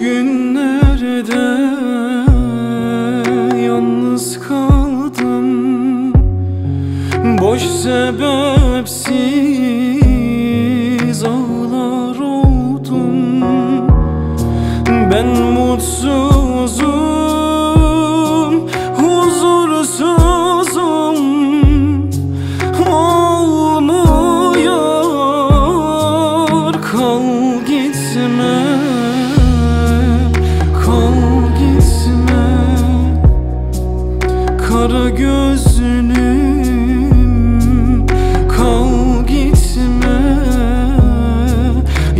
günlerde yalnız kaldım, boş sebepsiz ağlar oldum. Ben mutsuzum, huzursuzum, olmuyor. Kal gitme, kal gitme, kara gözlüm, kal gitme,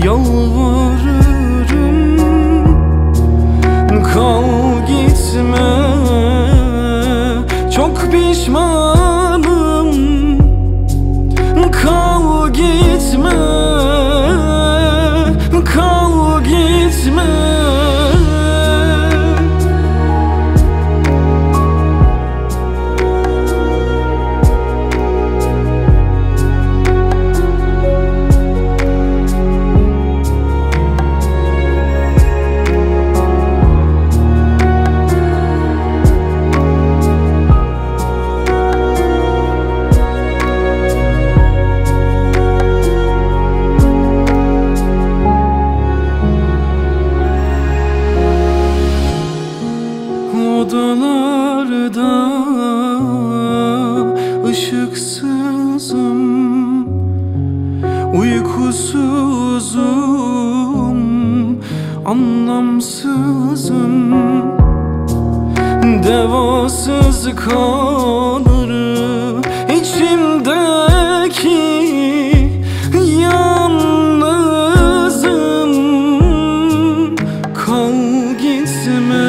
yalvarırım, kal gitme. Çok pişmanım, kal gitme, kal gitme. Odalarda ışıksızım, uykusuzum, anlamsızım. Devasız kalır içimdeki yalnızım. Kal gitme,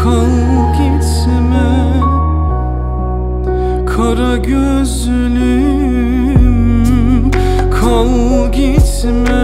kal gitme, kara gözlüm, kal gitme,